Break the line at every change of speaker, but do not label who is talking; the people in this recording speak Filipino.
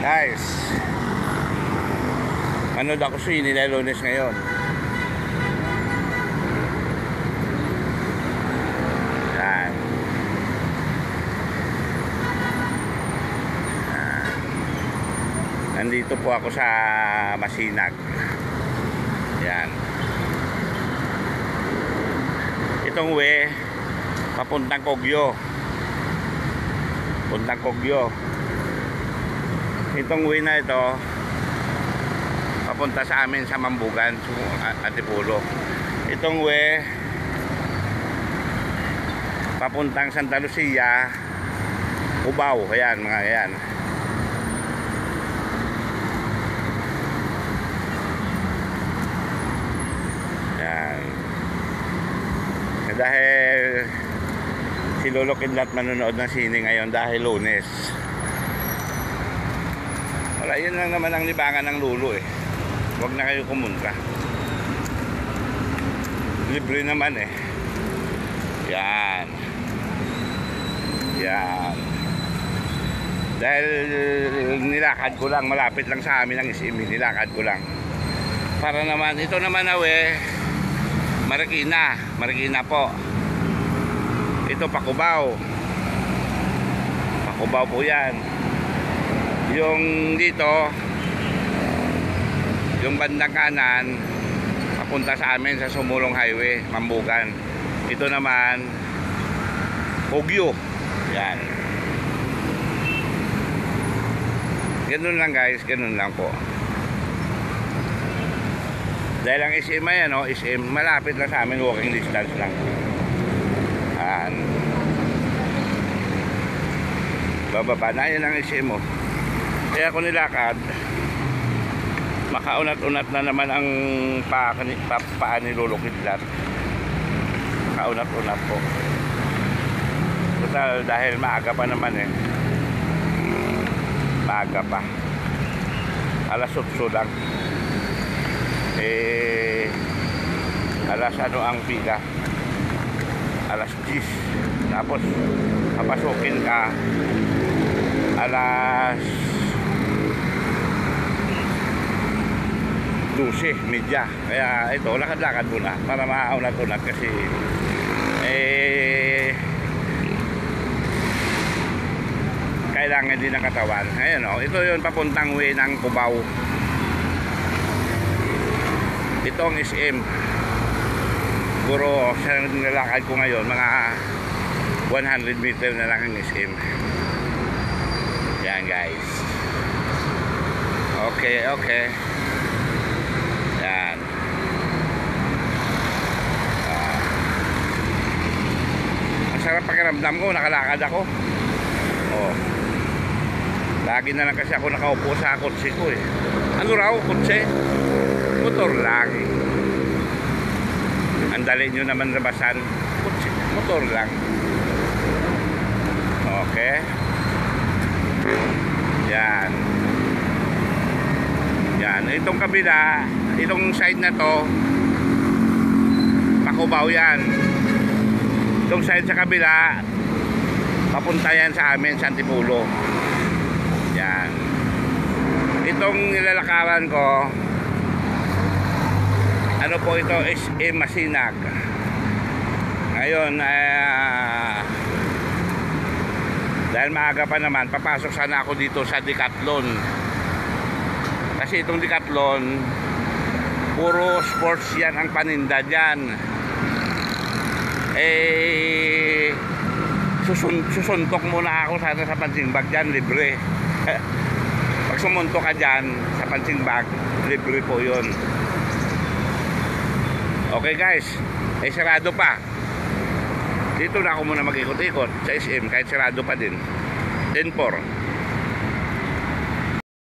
Guys, manood ako sa nila Lunes ngayon. Yan. Nandito po ako sa Masinag. Yan. Itong way papuntang Kogyo. Puntang Kogyo. Itong way na ito papunta sa amin sa Mambugan, Antipolo. Itong way papuntang Santa Lucia, Cubao. Ayan mga yan. Yan. Dahil si Lolo Kidlat manonood ng sine ngayon dahil Lunes. Wala, yun lang naman ang libangan ng Lolo eh. Huwag na kayo kumuntra. Libre naman eh. Yan. Yan. Dahil nilakad ko lang, malapit lang sa amin ang SM, nilakad ko lang. Para naman, ito naman Marikina. Marikina po. Ito Pakubao. Pakubao po yan. Yung dito, yung bandang kanan, papunta sa amin sa Sumulong Highway, Mambugan. Ito naman, Kogyo. Yan. Ganun lang guys, ganun lang po. Dahil ang SM ay SM, malapit lang sa amin, walking distance lang. Yan. Bababa na, yan ang SM mo. Kaya ako nilakad, makaunat-unat na naman ang paa ni Lolo Kidlat. Makaunat-unat po. Total, dahil maaga pa naman eh. Maaga pa. Alas 8 lang. Alas ang pika? Alas 10. Tapos, papasukin ka alas 12:30. Kaya ito, lakad-lakad muna para maaunat-unat kasi kailangan din ng katawan. Ayan ito yung papuntang way ng Cubao. Ito ang SM. Siguro sa nilalakad ko ngayon, mga 100 meter na lang ang SM. Yan guys. Okay. Yan. Ang sarap pakiramdam ko, nakalakad ako. Lagi na lang kasi ako nakaupo sa kotse ko eh. Ano raw, kotse? Motor lang. Ang dali nyo naman labasan, kotse, motor lang. Okay. Yan. Yan, itong kabila, itong side na to, Pakubao yan. Itong side sa kabila, papunta yan sa amin, sa Antipolo. Yan. Itong nilalakaran ko, ano po ito, SM Masinag. Ngayon, dahil maaga pa naman, papasok sana ako dito sa Decathlon. Kasi itong Decathlon, puro sports yan ang paninda dyan. Susuntok muna ako sana sa punching bag dyan, libre. Pag sumuntok ka dyan sa punching bag, libre po yun. Okay guys, sarado pa. Dito na ako muna mag-ikot-ikot sa SM kahit sarado pa din. 10-4.